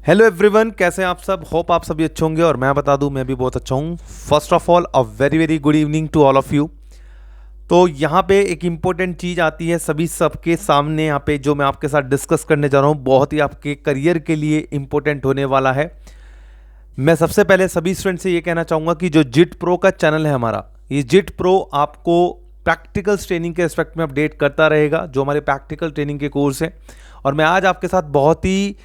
Hello everyone, कैसे हैं आप सब। होप आप सभी अच्छे होंगे और मैं बता दूं मैं भी बहुत अच्छा हूं। First of all a very very good evening to all of you. तो यहाँ पे एक इम्पोर्टेंट चीज़ आती है सभी सबके सामने, यहाँ पे जो मैं आपके साथ डिस्कस करने जा रहा हूँ बहुत ही आपके करियर के लिए इम्पोर्टेंट होने वाला है। मैं सबसे पहले सभी स्टूडेंट से ये कहना चाहूँगा कि जो जिट प्रो का चैनल है हमारा, ये जिट प्रो आपको प्रैक्टिकल्स ट्रेनिंग के रिस्पेक्ट में अपडेट करता रहेगा, जो हमारे प्रैक्टिकल ट्रेनिंग के कोर्स हैं। और मैं आज आपके साथ बहुत ही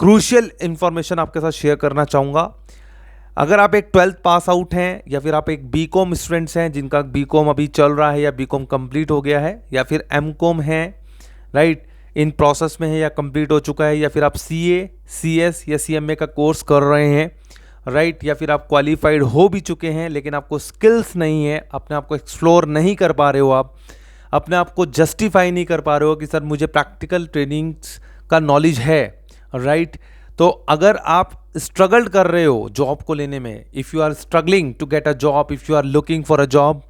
क्रूशियल इंफॉर्मेशन आपके साथ शेयर करना चाहूँगा। अगर आप एक 12th पास आउट हैं या फिर आप एक बीकॉम स्टूडेंट्स हैं जिनका बीकॉम अभी चल रहा है या बीकॉम कंप्लीट हो गया है, या फिर एमकॉम है, राइट, इन प्रोसेस में है या कंप्लीट हो चुका है, या फिर आप सीए, सीएस या सीएमए का कोर्स कर रहे हैं, राइट, या फिर आप क्वालिफाइड हो भी चुके हैं लेकिन आपको स्किल्स नहीं है, अपने आप को एक्सप्लोर नहीं कर पा रहे हो, आप अपने आप को जस्टिफाई नहीं कर पा रहे हो कि सर मुझे प्रैक्टिकल ट्रेनिंग्स का नॉलेज है, राइट। तो अगर आप स्ट्रगल कर रहे हो जॉब को लेने में, if you are struggling to get a job, if you are looking for a job,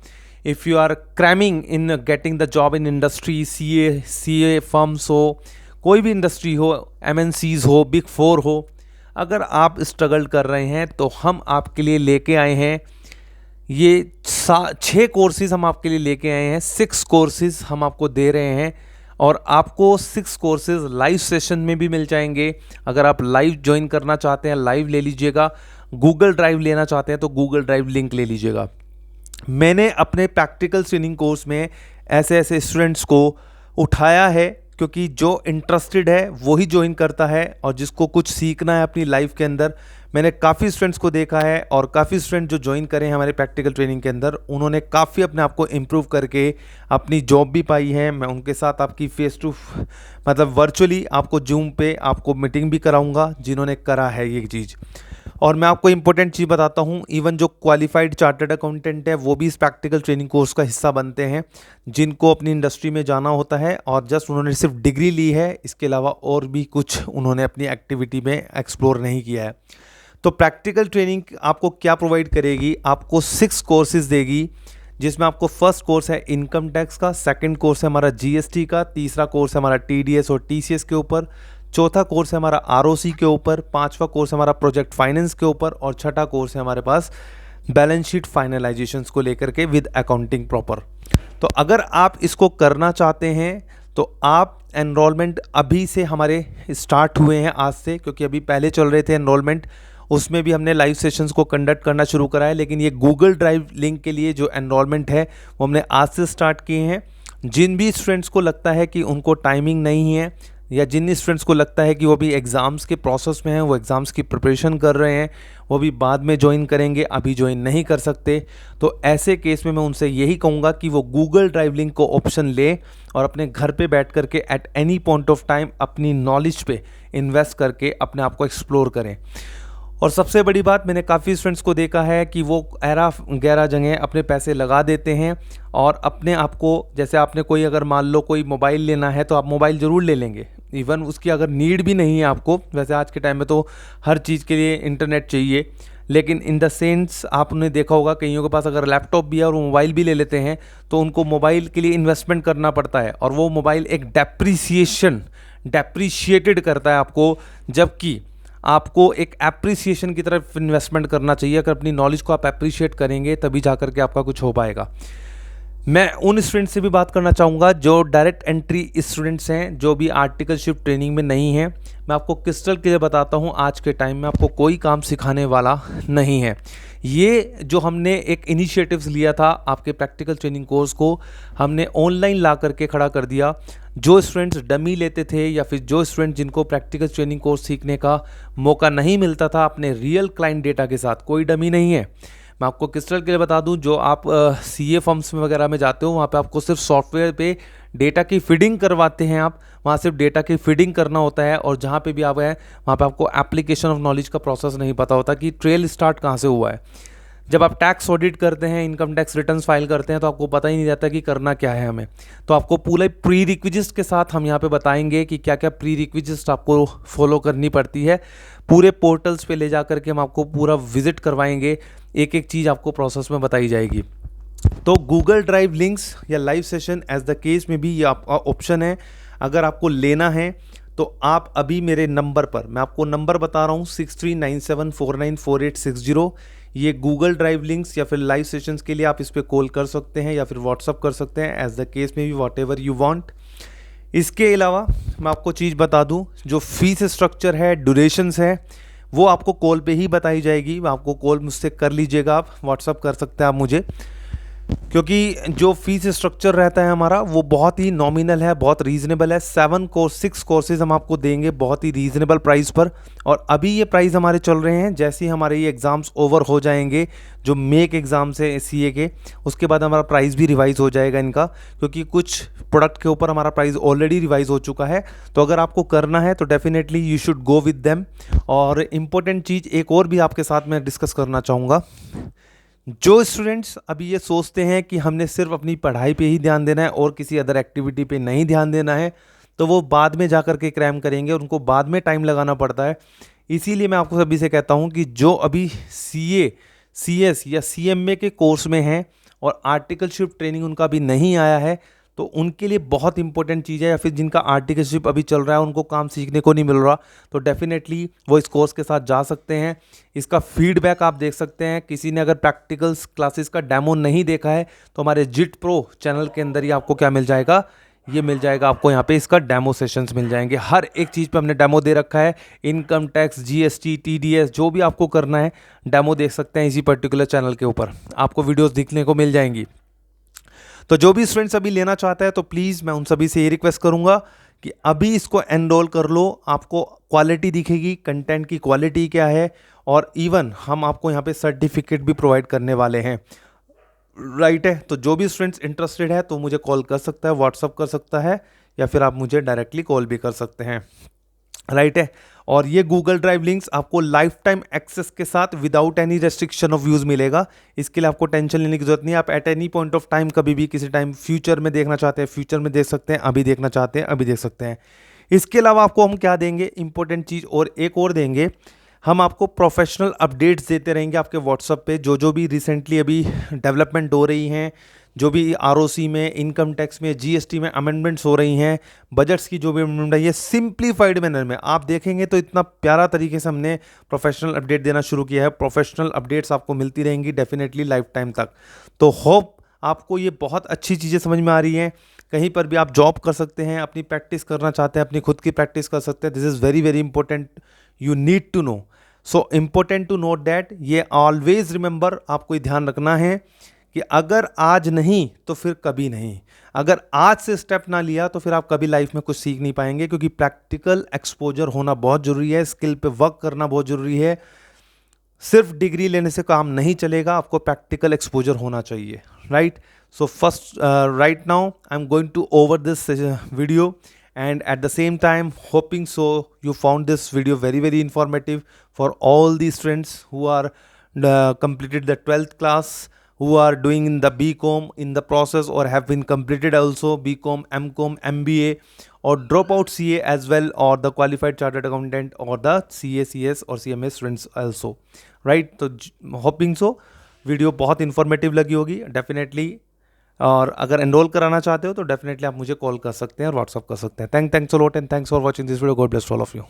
if you are cramming in getting the job in industry, C A firms हो, कोई भी इंडस्ट्री हो, एमएनसीज हो, big four हो, अगर आप struggle कर रहे हैं तो हम आपके लिए लेके आए हैं ये 6 कोर्सेज हम आपके लिए लेके आए हैं। 6 कोर्सेज हम आपको दे रहे हैं और आपको 6 कोर्सेज लाइव सेशन में भी मिल जाएंगे। अगर आप लाइव ज्वाइन करना चाहते हैं, लाइव ले लीजिएगा। गूगल ड्राइव लेना चाहते हैं तो गूगल ड्राइव लिंक ले लीजिएगा। मैंने अपने प्रैक्टिकल ट्रेनिंग कोर्स में ऐसे ऐसे स्टूडेंट्स को उठाया है क्योंकि जो इंटरेस्टेड है वही ज्वाइन करता है, और जिसको कुछ सीखना है अपनी लाइफ के अंदर। मैंने काफ़ी स्टूडेंट्स को देखा है और काफ़ी स्टूडेंट जो ज्वाइन करें हैं हमारे प्रैक्टिकल ट्रेनिंग के अंदर, उन्होंने काफ़ी अपने आप को इम्प्रूव करके अपनी जॉब भी पाई है। मैं उनके साथ आपकी फेस टू मतलब वर्चुअली आपको जूम पे आपको मीटिंग भी कराऊंगा जिन्होंने करा है ये चीज़। और मैं आपको इंपॉर्टेंट चीज़ बताता हूँ, इवन जो क्वालिफाइड चार्टर्ड अकाउंटेंट है वो भी इस प्रैक्टिकल ट्रेनिंग कोर्स का हिस्सा बनते हैं, जिनको अपनी इंडस्ट्री में जाना होता है और जस्ट उन्होंने सिर्फ डिग्री ली है, इसके अलावा और भी कुछ उन्होंने अपनी एक्टिविटी में एक्सप्लोर नहीं किया है। तो प्रैक्टिकल ट्रेनिंग आपको क्या प्रोवाइड करेगी, आपको 6 कोर्सेज देगी, जिसमें आपको फर्स्ट कोर्स है इनकम टैक्स का, सेकंड कोर्स है हमारा जीएसटी का, तीसरा कोर्स है हमारा टीडीएस और टीसीएस के ऊपर, चौथा कोर्स है हमारा आरओसी के ऊपर, पांचवा कोर्स है हमारा प्रोजेक्ट फाइनेंस के ऊपर, और छठा कोर्स है हमारे पास बैलेंस शीट फाइनलाइजेशंस को लेकर के विद अकाउंटिंग प्रॉपर। तो अगर आप इसको करना चाहते हैं तो आप एनरोलमेंट अभी से हमारे स्टार्ट हुए हैं आज से, क्योंकि अभी पहले चल रहे थे एनरोलमेंट, उसमें भी हमने लाइव सेशंस को कंडक्ट करना शुरू करा है, लेकिन ये गूगल ड्राइव लिंक के लिए जो एनरोलमेंट है वो हमने आज से स्टार्ट किए हैं। जिन भी स्टूडेंट्स को लगता है कि उनको टाइमिंग नहीं है, या जिन स्टूडेंट्स को लगता है कि वो भी एग्ज़ाम्स के प्रोसेस में हैं, वो एग्ज़ाम्स की प्रिपरेशन कर रहे हैं, वो भी बाद में ज्वाइन करेंगे, अभी ज्वाइन नहीं कर सकते, तो ऐसे केस में मैं उनसे यही कहूँगा कि वो गूगल ड्राइव लिंक को ऑप्शन ले और अपने घर पे बैठ करके at any point of time अपनी नॉलेज पे इन्वेस्ट करके अपने आप को एक्सप्लोर करें। और सबसे बड़ी बात, मैंने काफ़ी स्टूडेंट्स को देखा है कि वो ऐरा गैरा जगह अपने पैसे लगा देते हैं और अपने आप को, जैसे आपने कोई अगर मान लो कोई मोबाइल लेना है तो आप मोबाइल ज़रूर ले लेंगे, इवन उसकी अगर नीड भी नहीं है आपको, वैसे आज के टाइम में तो हर चीज़ के लिए इंटरनेट चाहिए, लेकिन इन द सेंस आपने देखा होगा कईयों के पास अगर लैपटॉप भी है और वो मोबाइल भी ले लेते हैं तो उनको मोबाइल के लिए इन्वेस्टमेंट करना पड़ता है, और वो मोबाइल एक डेप्रीशिएटेड करता है आपको, जबकि आपको एक एप्रिसिएशन की तरफ इन्वेस्टमेंट करना चाहिए। अगर अपनी नॉलेज को आप एप्रिशिएट करेंगे तभी जा करके आपका कुछ हो पाएगा। मैं उन स्टूडेंट्स से भी बात करना चाहूँगा जो डायरेक्ट एंट्री स्टूडेंट्स हैं, जो भी आर्टिकलशिप ट्रेनिंग में नहीं हैं। मैं आपको क्रिस्टल क्लियर बताता हूँ, आज के टाइम में आपको कोई काम सिखाने वाला नहीं है। ये जो हमने एक इनिशिएटिव्स लिया था, आपके प्रैक्टिकल ट्रेनिंग कोर्स को हमने ऑनलाइन ला करके खड़ा कर दिया। जो स्टूडेंट्स डमी लेते थे या फिर जो स्टूडेंट जिनको प्रैक्टिकल ट्रेनिंग कोर्स सीखने का मौका नहीं मिलता था अपने रियल क्लाइंट डेटा के साथ, कोई डमी नहीं है। मैं आपको क्रिस्टल के लिए बता दूं, जो आप सीए फर्म्स में वगैरह में जाते हो, वहाँ पे आपको सिर्फ सॉफ्टवेयर पे डेटा की फीडिंग करवाते हैं, आप वहाँ सिर्फ डेटा की फीडिंग करना होता है, और जहाँ पे भी आप हैं वहाँ पे आपको एप्लीकेशन ऑफ नॉलेज का प्रोसेस नहीं पता होता कि ट्रेल स्टार्ट कहाँ से हुआ है। जब आप टैक्स ऑडिट करते हैं, इनकम टैक्स रिटर्न्स फाइल करते हैं, तो आपको पता ही नहीं रहता कि करना क्या है हमें। तो आपको पूरे प्री रिक्विजिस्ट के साथ हम यहाँ पे बताएंगे कि क्या क्या प्री रिक्विजिस्ट आपको फॉलो करनी पड़ती है। पूरे पोर्टल्स पे ले जा करके हम आपको पूरा विजिट करवाएंगे, एक एक चीज़ आपको प्रोसेस में बताई जाएगी। तो गूगल ड्राइव लिंक्स या live session as the case में भी ये आपका ऑप्शन है। अगर आपको लेना है तो आप अभी मेरे नंबर पर, मैं आपको नंबर बता रहा हूँ 6397494860, ये गूगल ड्राइव लिंक्स या फिर लाइव सेशंस के लिए आप इस पर कॉल कर सकते हैं या फिर व्हाट्सअप कर सकते हैं, एज द केस में भी वॉट एवर यू वांट। इसके अलावा मैं आपको चीज़ बता दूं, जो फीस स्ट्रक्चर है, ड्यूरेशंस है, वो आपको कॉल पे ही बताई जाएगी। आपको कॉल मुझसे कर लीजिएगा, आप व्हाट्सअप कर सकते हैं आप मुझे, क्योंकि जो फीस स्ट्रक्चर रहता है हमारा वो बहुत ही नॉमिनल है, बहुत रीजनेबल है। 6 कोर्सेज हम आपको देंगे बहुत ही रीजनेबल प्राइस पर, और अभी ये प्राइस हमारे चल रहे हैं। जैसे ही हमारे ये एग्ज़ाम्स ओवर हो जाएंगे, जो मेक एग्ज़ाम्स है सीए के, उसके बाद हमारा प्राइस भी रिवाइज हो जाएगा इनका, क्योंकि कुछ प्रोडक्ट के ऊपर हमारा प्राइस ऑलरेडी रिवाइज हो चुका है। तो अगर आपको करना है तो definitely you should go with them. और इम्पोर्टेंट चीज़ एक और भी आपके साथ मैं डिस्कस करना चाहूँगा, जो स्टूडेंट्स अभी ये सोचते हैं कि हमने सिर्फ अपनी पढ़ाई पे ही ध्यान देना है और किसी अदर एक्टिविटी पे नहीं ध्यान देना है, तो वो बाद में जा कर के क्रैम करेंगे, उनको बाद में टाइम लगाना पड़ता है। इसीलिए मैं आपको सभी से कहता हूँ कि जो अभी सीए, सीएस या सीएमए के कोर्स में हैं और आर्टिकलशिप ट्रेनिंग उनका अभी नहीं आया है, तो उनके लिए बहुत इंपॉर्टेंट चीज़ है, या फिर जिनका आर्टिकलशिप अभी चल रहा है, उनको काम सीखने को नहीं मिल रहा, तो डेफिनेटली वो इस कोर्स के साथ जा सकते हैं। इसका फीडबैक आप देख सकते हैं। किसी ने अगर प्रैक्टिकल्स क्लासेस का डेमो नहीं देखा है तो हमारे जिट प्रो चैनल के अंदर ही आपको क्या मिल जाएगा, ये मिल जाएगा आपको यहाँ पे, इसका डेमो सेशंस मिल जाएंगे। हर एक चीज़ पे हमने डेमो दे रखा है। इनकम टैक्स, जीएसटी, टीडीएस, जो भी आपको करना है डेमो देख सकते हैं इसी पर्टिकुलर चैनल के ऊपर, आपको वीडियोस दिखने को मिल जाएंगी। तो जो भी स्टूडेंट्स अभी लेना चाहता है तो प्लीज़ मैं उन सभी से ये रिक्वेस्ट करूंगा कि अभी इसको एनरोल कर लो। आपको क्वालिटी दिखेगी, कंटेंट की क्वालिटी क्या है, और इवन हम आपको यहाँ पे सर्टिफिकेट भी प्रोवाइड करने वाले हैं। राइट है, तो जो भी स्टूडेंट्स इंटरेस्टेड है तो मुझे कॉल कर सकता है, व्हाट्सअप कर सकता है, या फिर आप मुझे डायरेक्टली कॉल भी कर सकते हैं। राइट है, और ये गूगल ड्राइव लिंक्स आपको लाइफ टाइम एक्सेस के साथ without any restriction of use मिलेगा। इसके लिए आपको टेंशन लेने की जरूरत नहीं है। आप at any point of time, कभी भी, किसी टाइम, फ्यूचर में देखना चाहते हैं फ्यूचर में देख सकते हैं, अभी देखना चाहते हैं अभी देख सकते हैं। इसके अलावा आपको हम क्या देंगे, इंपॉर्टेंट चीज़ और एक और देंगे, हम आपको प्रोफेशनल अपडेट्स देते रहेंगे आपके व्हाट्सअप पे, जो भी रिसेंटली अभी डेवलपमेंट हो रही हैं, जो भी आरओसी में, इनकम टैक्स में, जीएसटी में अमेंडमेंट्स हो रही हैं, बजट्स की जो भी अमेंडमेंट है, ये सिंप्लीफाइड मैनर में आप देखेंगे तो इतना प्यारा तरीके से हमने प्रोफेशनल अपडेट देना शुरू किया है। प्रोफेशनल अपडेट्स आपको मिलती रहेंगी डेफिनेटली लाइफ टाइम तक। तो होप आपको ये बहुत अच्छी चीज़ें समझ में आ रही हैं। कहीं पर भी आप जॉब कर सकते हैं, अपनी प्रैक्टिस करना चाहते हैं, अपनी खुद की प्रैक्टिस कर सकते हैं। This is very very important, you need to know. So important to note that, ये ऑलवेज रिमेंबर, आपको ये ध्यान रखना है कि अगर आज नहीं तो फिर कभी नहीं। अगर आज से स्टेप ना लिया तो फिर आप कभी लाइफ में कुछ सीख नहीं पाएंगे, क्योंकि प्रैक्टिकल एक्सपोजर होना बहुत ज़रूरी है, स्किल पे वर्क करना बहुत ज़रूरी है। सिर्फ डिग्री लेने से काम नहीं चलेगा, आपको प्रैक्टिकल एक्सपोजर होना चाहिए। Right, so first right now I am going to over this video, and at the same time hoping so you found this video very very informative for all the students who are completed the 12th class, who are doing in the BCom in the process, or have been completed also BCom, MCom, MBA, or dropout CA as well, or the qualified chartered accountant, or the CA, CS or CMA students also. right, तो hoping so video बहुत informative लगी होगी definitely. और अगर enrol कराना चाहते हो तो डेफिनेटली आप मुझे कॉल कर सकते हैं और व्हाट्सअप कर सकते हैं। Thanks a lot and thanks for watching this video. God bless all of you.